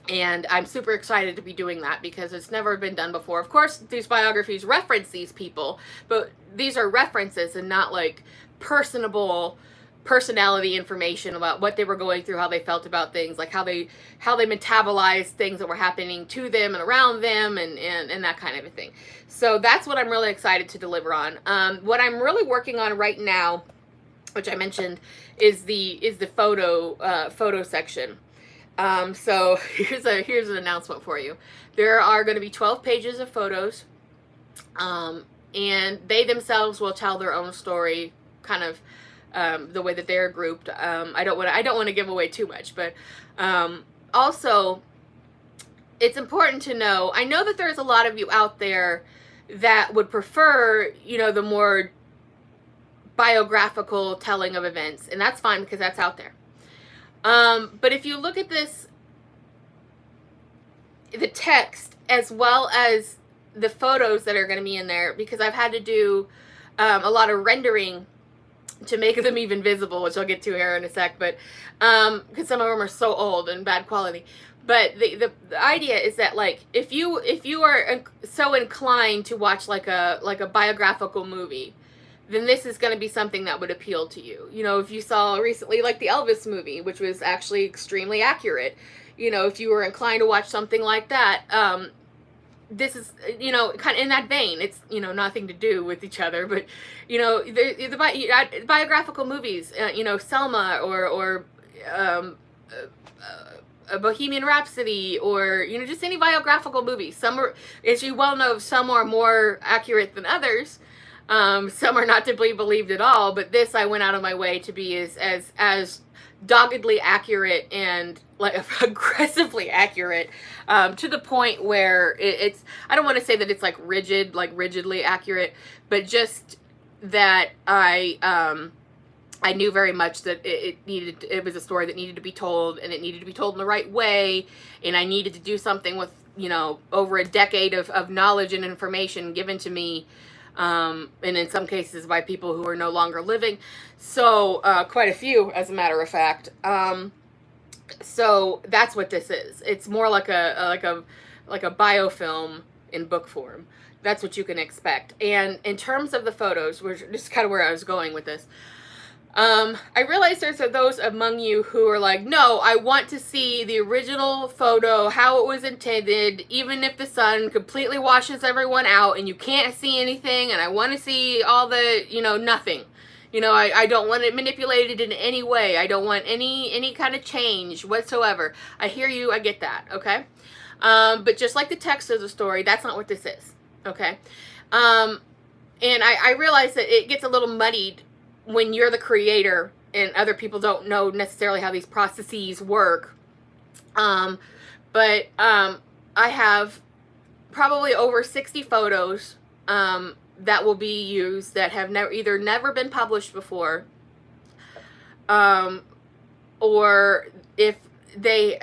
And I'm super excited to be doing that, because it's never been done before. Of course, these biographies reference these people, but these are references and not like personality information about what they were going through, how they felt about things, like how they metabolized things that were happening to them and around them, and that kind of a thing. So that's what I'm really excited to deliver on. What I'm really working on right now, which I mentioned, is the photo section. So here's an announcement for you. There are going to be 12 pages of photos, and they themselves will tell their own story, kind of the way that they're grouped. I don't want to give away too much, but also it's important to know. I know that there's a lot of you out there that would prefer, you know, the more biographical telling of events, and that's fine, because that's out there. But if you look at this, the text as well as the photos that are going to be in there, because I've had to do a lot of rendering to make them even visible, which I'll get to here in a sec, but because some of them are so old and bad quality. But the idea is that, like, if you are so inclined to watch like a biographical movie, then this is going to be something that would appeal to you. You know, if you saw recently, like, the Elvis movie, which was actually extremely accurate, you know, if you were inclined to watch something like that, this is, you know, kind of in that vein. It's, you know, nothing to do with each other, but, you know, the biographical movies, you know, Selma, or a Bohemian Rhapsody, or, you know, just any biographical movie. Some are, as you well know, some are more accurate than others. Some are not to be believed at all, but this I went out of my way to be as doggedly accurate and, like, aggressively accurate, to the point where it's, I don't want to say that it's like rigidly accurate, but just that I knew very much that it was a story that needed to be told, and it needed to be told in the right way, and I needed to do something with, you know, over a decade of knowledge and information given to me, and in some cases by people who are no longer living. So quite a few, as a matter of fact. So that's what this is. It's more like a biofilm in book form. That's what you can expect. And in terms of the photos, which is kind of where I was going with this, I realize there's those among you who are like, no, I want to see the original photo, how it was intended, even if the sun completely washes everyone out and you can't see anything, and I want to see all the, you know, nothing. You know, I don't want it manipulated in any way. I don't want any kind of change whatsoever. I hear you. I get that. Okay. But just like the text of the story, that's not what this is. Okay. And I realize that it gets a little muddied when you're the creator and other people don't know necessarily how these processes work. But I have probably over 60 photos that will be used that have either never been published before, or if they,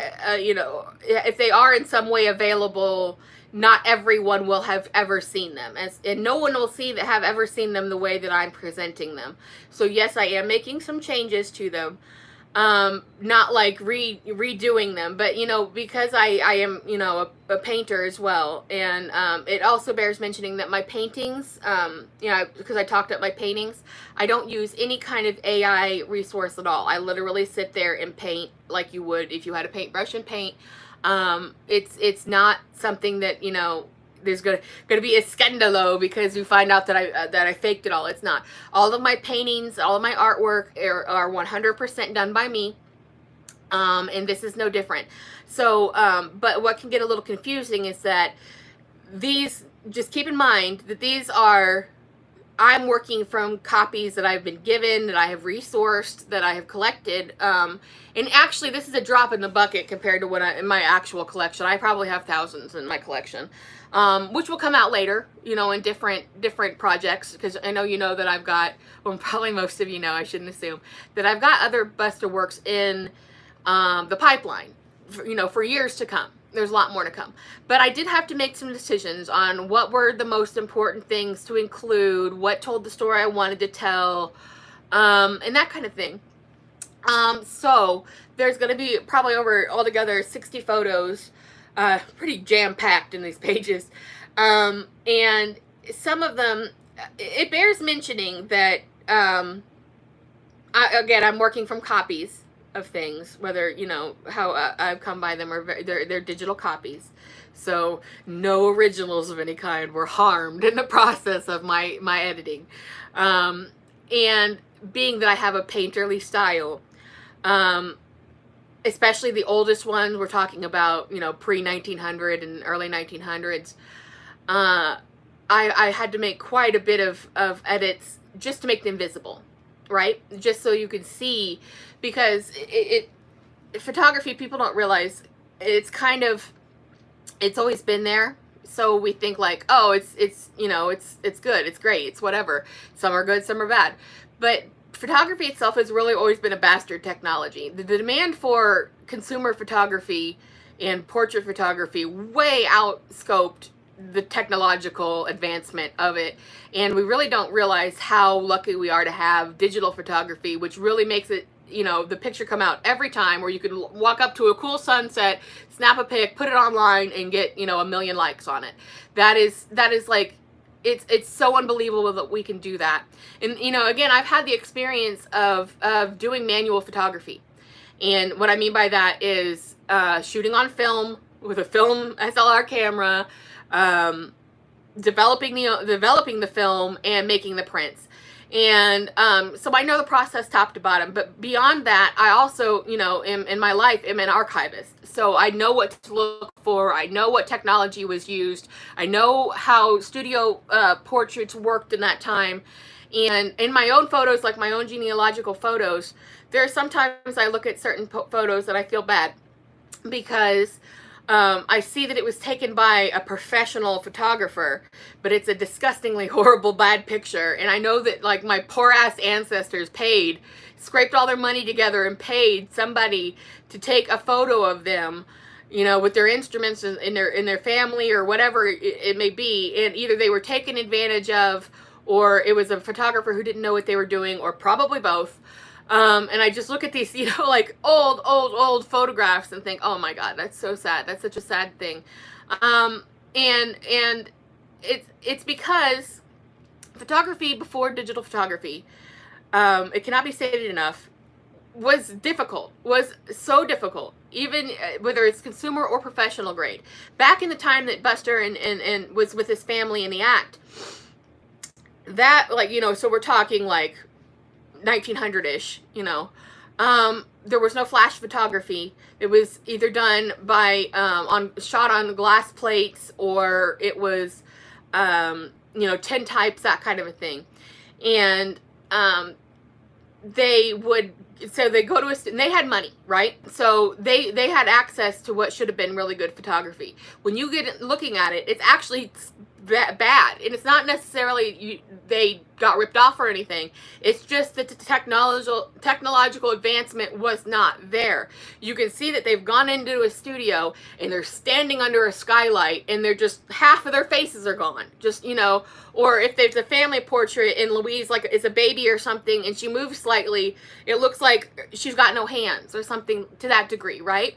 if they are in some way available, not everyone will have ever seen them, and no one will have ever seen them the way that I'm presenting them. So yes, I am making some changes to them. Not like redoing them, but because I am a painter as well, and it also bears mentioning that my paintings, because I talked about my paintings, I don't use any kind of AI resource at all. I literally sit there and paint like you would if you had a paintbrush and paint. It's not something that there's gonna be a scandalo because you find out that I faked it all. It's not. All of my paintings, all of my artwork are 100% done by me, and this is no different. So, but what can get a little confusing is that just keep in mind that I'm working from copies that I've been given, that I have resourced, that I have collected. And actually, this is a drop in the bucket compared to what in my actual collection. I probably have thousands in my collection, which will come out later, in different projects. Because I know that I've got, well, probably most of you know, I shouldn't assume, that I've got other Buster works in the pipeline, for years to come. There's a lot more to come. But I did have to make some decisions on what were the most important things to include, what told the story I wanted to tell, and that kind of thing. So there's going to be probably over altogether 60 photos, pretty jam-packed in these pages. And some of them, it bears mentioning that, I'm working from copies of things, whether how I've come by them, or they're digital copies, so no originals of any kind were harmed in the process of my editing. And being that I have a painterly style, especially the oldest ones, we're talking about pre-1900 and early 1900s, I had to make quite a bit of edits just to make them visible, right? Just so you can see, because photography, people don't realize, it's always been there. So we think like, oh, it's good, it's great, it's whatever. Some are good, some are bad. But photography itself has really always been a bastard technology. The demand for consumer photography and portrait photography way outscoped the technological advancement of it, and we really don't realize how lucky we are to have digital photography, which really makes it, the picture come out every time, where you can walk up to a cool sunset, snap a pic, put it online, and get 1 million likes on it. That is like, it's so unbelievable that we can do that. And again, I've had the experience of doing manual photography, and what I mean by that is shooting on film with a film SLR camera, developing the film and making the prints. And so I know the process top to bottom. But beyond that, I also, in my life, am an archivist. So I know what to look for. I know what technology was used. I know how studio portraits worked in that time. And in my own photos, like my own genealogical photos, there are sometimes I look at certain photos and I feel bad, because I see that it was taken by a professional photographer, but it's a disgustingly horrible, bad picture. And I know that, like, my poor ass ancestors scraped all their money together and paid somebody to take a photo of them, with their instruments in their family or whatever it may be. And either they were taken advantage of, or it was a photographer who didn't know what they were doing, or probably both. And I just look at these, like old photographs and think, oh my God, that's so sad. That's such a sad thing. And it's because photography before digital photography, it cannot be stated enough, was so difficult, even whether it's consumer or professional grade. Back in the time that Buster and was with his family in the act, that, like, so we're talking like 1900-ish, there was no flash photography. It was either done by shot on glass plates, or it was tintypes, that kind of a thing. And they would, so they go to and they had money, right? So they had access to what should have been really good photography. When you get looking at it, it's actually bad, and it's not necessarily they got ripped off or anything. It's just that the technological advancement was not there. You can see that they've gone into a studio and they're standing under a skylight, and they're just half of their faces are gone, just, you know. Or if there's a family portrait and Louise like is a baby or something and she moves slightly, it looks like she's got no hands or something to that degree, right?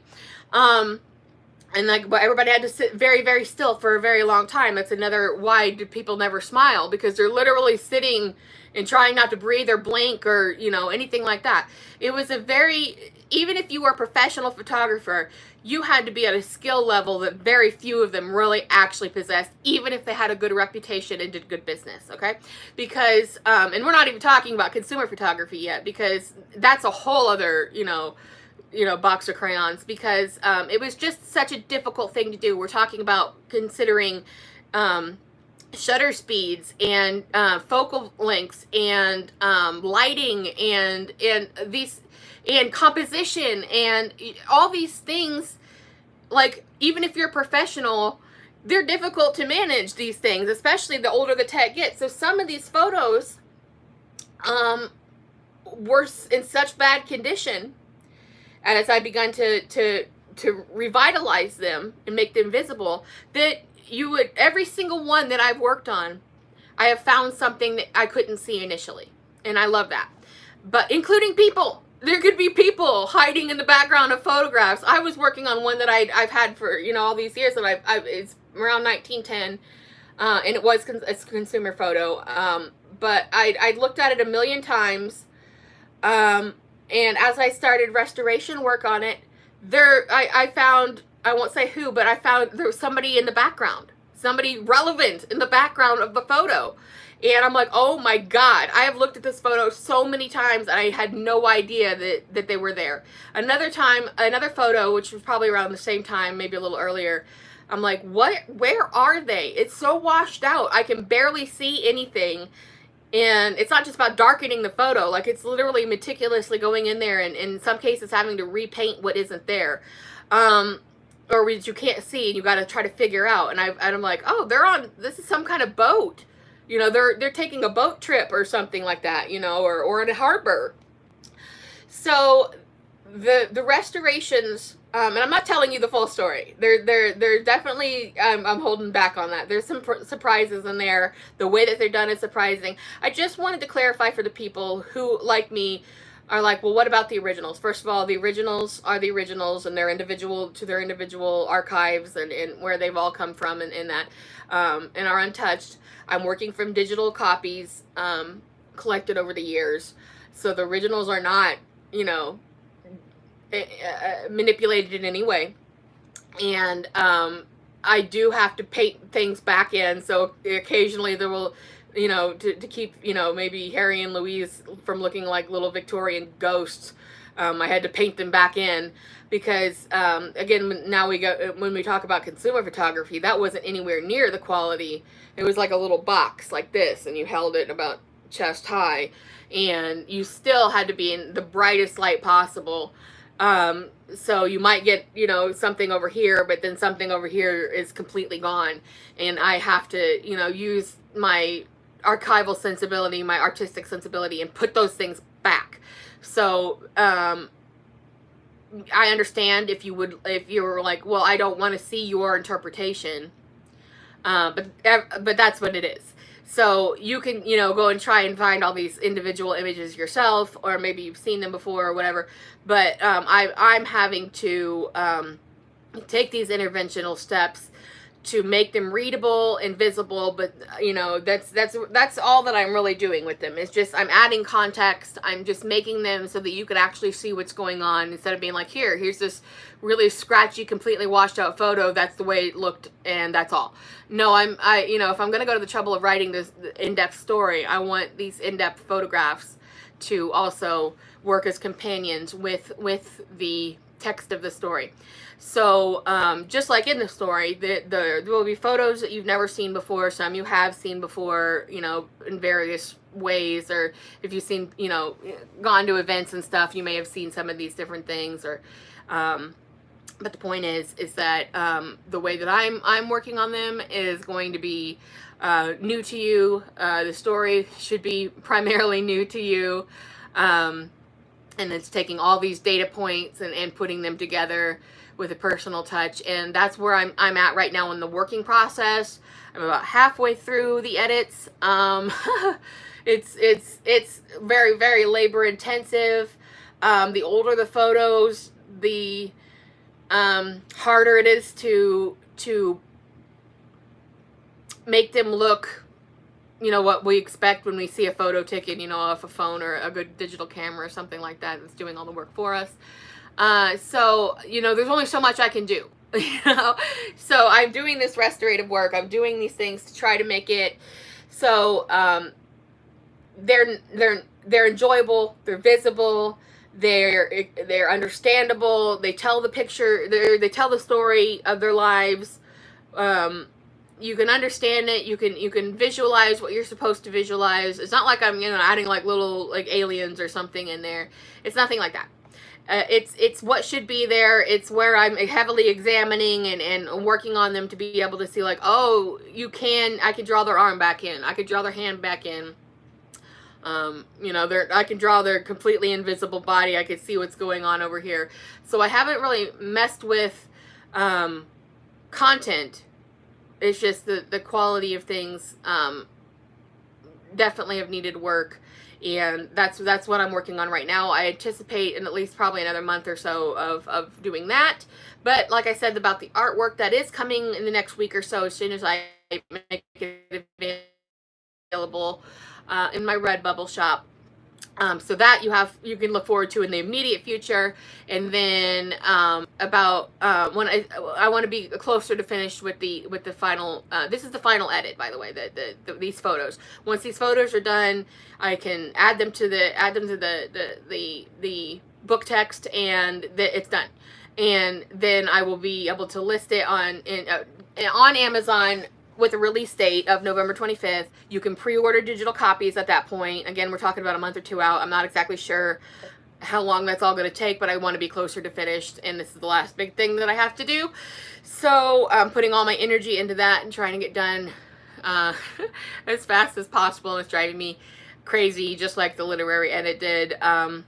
And like, but everybody had to sit very, very still for a very long time. That's another why do people never smile, because they're literally sitting and trying not to breathe or blink or, you know, anything like that. It was a very, even if you were a professional photographer, you had to be at a skill level that very few of them really actually possessed, even if they had a good reputation and did good business, okay? Because, and we're not even talking about consumer photography yet, because that's a whole other, you know, box of crayons, because it was just such a difficult thing to do. We're talking about considering shutter speeds and focal lengths and lighting and these and composition and all these things. Like, even if you're a professional, they're difficult to manage, these things, especially the older the tech gets. So some of these photos were in such bad condition, and as I begun to revitalize them and make them visible, that you would, every single one that I've worked on, I have found something that I couldn't see initially. And I love that. But including people. There could be people hiding in the background of photographs. I was working on one that I've had for, you know, all these years, that it's around 1910, and it was it's a consumer photo. But I looked at it a million times. And as I started restoration work on it, I found, I won't say who, but I found there was somebody in the background, somebody relevant in the background of the photo. And I'm like, oh my God, I have looked at this photo so many times and I had no idea that they were there. Another time, another photo, which was probably around the same time, maybe a little earlier, I'm like, where are they? It's so washed out. I can barely see anything. And it's not just about darkening the photo, like it's literally meticulously going in there and in some cases having to repaint what isn't there. Or which you can't see and you got to try to figure out. And I'm like, oh, this is some kind of boat. You know, they're taking a boat trip or something like that, you know, or in a harbor. So the restorations, and I'm not telling you the full story. They're definitely, I'm holding back on that. There's some surprises in there. The way that they're done is surprising. I just wanted to clarify for the people who, like me, are like, well, what about the originals? First of all, the originals are the originals, and they're individual to their individual archives and where they've all come from and that, and are untouched. I'm working from digital copies collected over the years. So the originals are not, you know, manipulated in any way. And I do have to paint things back in. So occasionally there will, you know, to keep, you know, maybe Harry and Louise from looking like little Victorian ghosts, I had to paint them back in because, again, now when we talk about consumer photography, that wasn't anywhere near the quality. It was like a little box like this, and you held it about chest high, and you still had to be in the brightest light possible. So you might get, you know, something over here, but then something over here is completely gone. And I have to, you know, use my archival sensibility, my artistic sensibility, and put those things back. So, I understand if you were like, well, I don't want to see your interpretation. But that's what it is. So you can, you know, go and try and find all these individual images yourself, or maybe you've seen them before or whatever. But I'm having to take these interventional steps to make them readable and visible. But you know, that's all that I'm really doing with them. It's just I'm adding context. I'm just making them so that you can actually see what's going on, instead of being like, here's this really scratchy, completely washed out photo. That's the way it looked, and that's all. No, you know, if I'm gonna go to the trouble of writing this in-depth story, I want these in-depth photographs to also work as companions with the text of the story. So just like in the story, there will be photos that you've never seen before, some you have seen before, you know, in various ways, or if you've seen, you know, gone to events and stuff, you may have seen some of these different things, or but the point is that the way that I'm working on them is going to be new to you. The story should be primarily new to you, and it's taking all these data points and putting them together with a personal touch, and that's where I'm at right now in the working process. I'm about halfway through the edits. It's very, very labor intensive. The older the photos, the harder it is to make them look, you know, what we expect when we see a photo taken, you know, off a phone or a good digital camera or something like that that's doing all the work for us. So, you know, there's only so much I can do, you know, so I'm doing this restorative work. I'm doing these things to try to make it so they're enjoyable, they're visible, they're understandable, they tell the picture, they tell the story of their lives. You can understand it, you can visualize what you're supposed to visualize. It's not like I'm, you know, adding like little like aliens or something in there. It's nothing like that. It's what should be there. It's where I'm heavily examining and working on them to be able to see like, oh, I can draw their arm back in, I could draw their hand back in. You know, I can draw their completely invisible body. I could see what's going on over here. So I haven't really messed with content. It's just the quality of things definitely have needed work, and that's what I'm working on right now. I anticipate in at least probably another month or so of doing that. But like I said about the artwork, that is coming in the next week or so, as soon as I make it available in my Redbubble shop. So that you can look forward to in the immediate future. And then about when I want to be closer to finished with the final. This is the final edit, by the way. These photos. Once these photos are done, I can add them to the book text, and it's done. And then I will be able to list it on Amazon with a release date of November 25th. You can pre-order digital copies at that point. Again, we're talking about a month or two out. I'm not exactly sure how long that's all going to take, but I want to be closer to finished, and this is the last big thing that I have to do. So I'm putting all my energy into that and trying to get done as fast as possible. It's driving me crazy, just like the literary edit did. And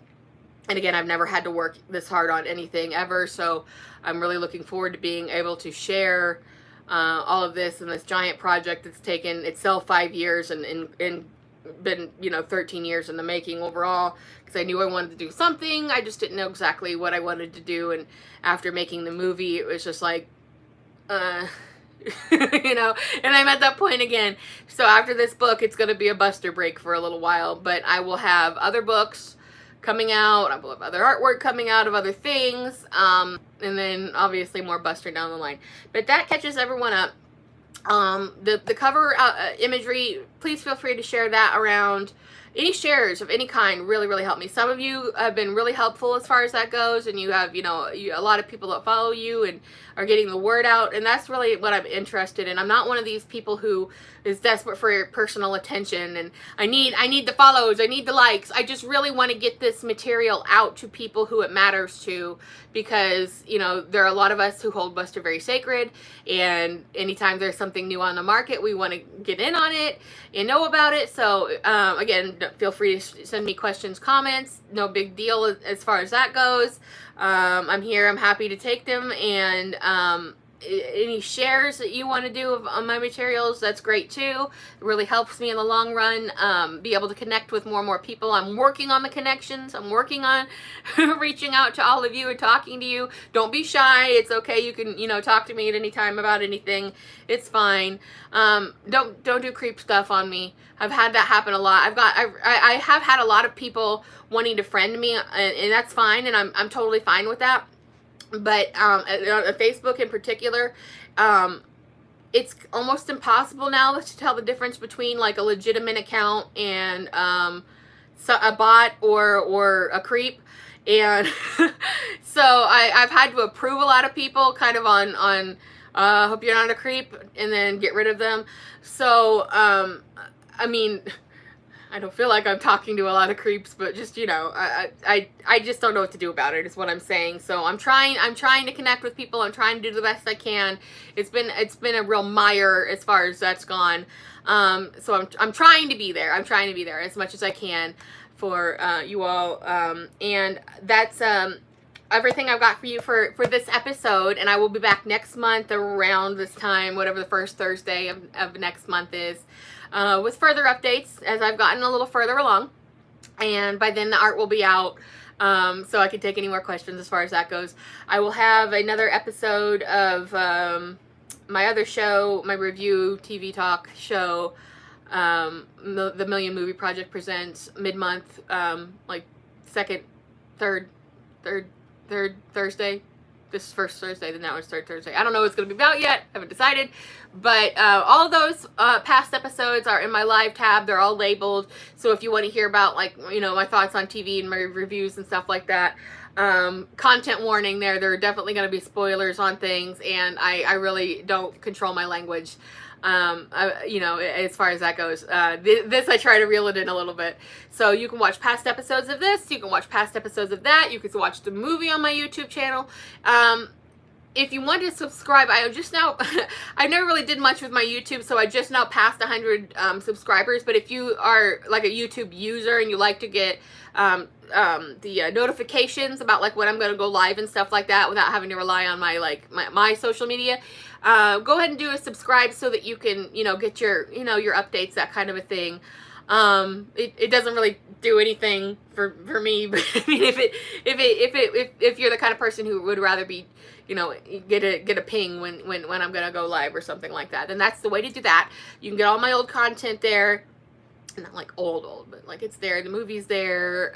again, I've never had to work this hard on anything ever, so I'm really looking forward to being able to share all of this and this giant project that's taken itself 5 years and been, you know, 13 years in the making overall, because I knew I wanted to do something. I just didn't know exactly what I wanted to do, and after making the movie, it was just like, you know, and I'm at that point again. So after this book, it's going to be a Buster break for a little while, but I will have other books coming out. I will have other artwork coming out of other things, and then obviously more Buster down the line. But that catches everyone up. The cover imagery, please feel free to share that around. Any shares of any kind really help me. Some of you have been really helpful as far as that goes, and you have, you know, a lot of people that follow you and are getting the word out, and that's really what I'm interested in. I'm not one of these people who is desperate for your personal attention, and I need the follows, I need the likes. I just really want to get this material out to people who it matters to, because, you know, there are a lot of us who hold Buster very sacred, and anytime there's something new on the market, we want to get in on it and know about it. So again, feel free to send me questions, comments. No big deal as far as that goes. I'm here. I'm happy to take them, and any shares that you want to do on my materials, that's great too. It really helps me in the long run be able to connect with more and more people. I'm working on the connections. I'm working on reaching out to all of you and talking to you. Don't be shy. It's okay. You can, you know, talk to me at any time about anything. It's fine. Don't do creep stuff on me. I've had that happen a lot. I have had a lot of people wanting to friend me, and that's fine, and I'm totally fine with that. But on Facebook in particular, it's almost impossible now to tell the difference between like a legitimate account and a bot or a creep. And so I've had to approve a lot of people kind of on hope you're not a creep, and then get rid of them. So I mean, I don't feel like I'm talking to a lot of creeps, but just, you know, I just don't know what to do about it, is what I'm saying. So I'm trying to connect with people. I'm trying to do the best I can. It's been a real mire as far as that's gone. So I'm trying to be there. I'm trying to be there as much as I can for you all. And that's everything I've got for you for this episode. And I will be back next month around this time, whatever the first Thursday of next month is. With further updates as I've gotten a little further along, and by then the art will be out, so I can take any more questions as far as that goes. I will have another episode of my other show, my review TV talk show, the Million Movie Project Presents, mid-month, like third Thursday. This first Thursday, then that one's third Thursday. I don't know what it's going to be about yet. I haven't decided. But all of those past episodes are in my live tab. They're all labeled. So if you want to hear about, like, you know, my thoughts on TV and my reviews and stuff like that, content warning there. There are definitely going to be spoilers on things. And I really don't control my language. You know, as far as that goes, this I try to reel it in a little bit. So you can watch past episodes of this, you can watch past episodes of that, you can watch the movie on my YouTube channel. If you want to subscribe, I just now, I never really did much with my YouTube, so I just now passed 100 subscribers. But if you are like a YouTube user and you like to get the notifications about like when I'm going to go live and stuff like that without having to rely on my social media, go ahead and do a subscribe so that you can, you know, get your, you know, your updates, that kind of a thing. It doesn't really do anything for me, but I mean, if you're the kind of person who would rather be, you know, get a ping when I'm gonna go live or something like that, then that's the way to do that. You can get all my old content there. Not like old, but like it's there. The movie's there.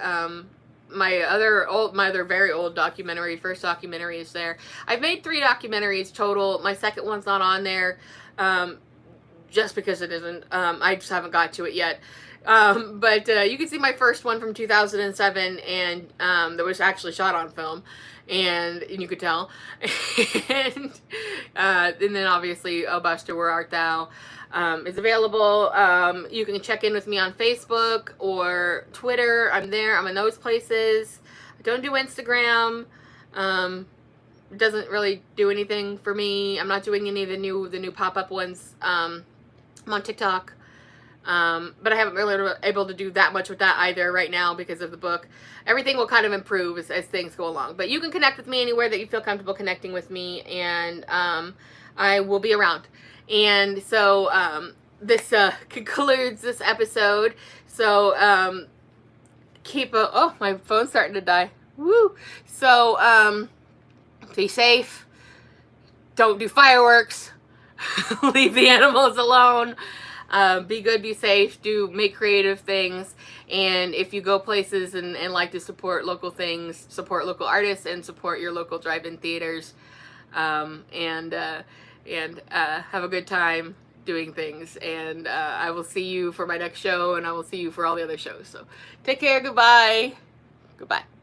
My other very old documentary, first documentary, is there. I've made 3 documentaries total. My second one's not on there, just because it isn't. I just haven't got to it yet. But you can see my first one from 2007, and that was actually shot on film, and you could tell. And then obviously, Oh Buster, Where Art Thou? Is available. You can check in with me on Facebook or Twitter. I'm there. I'm in those places. I don't do Instagram. It doesn't really do anything for me. I'm not doing any of the new pop-up ones. I'm on TikTok. But I haven't really been able to do that much with that either right now because of the book. Everything will kind of improve as things go along. But you can connect with me anywhere that you feel comfortable connecting with me, and I will be around. And so this concludes this episode. So oh, my phone's starting to die. Woo! So be safe. Don't do fireworks. Leave the animals alone. Be good, be safe, make creative things. And if you go places and like to support local things, support local artists and support your local drive-in theaters. And have a good time doing things. And I will see you for my next show, and I will see you for all the other shows. So take care. Goodbye. Goodbye.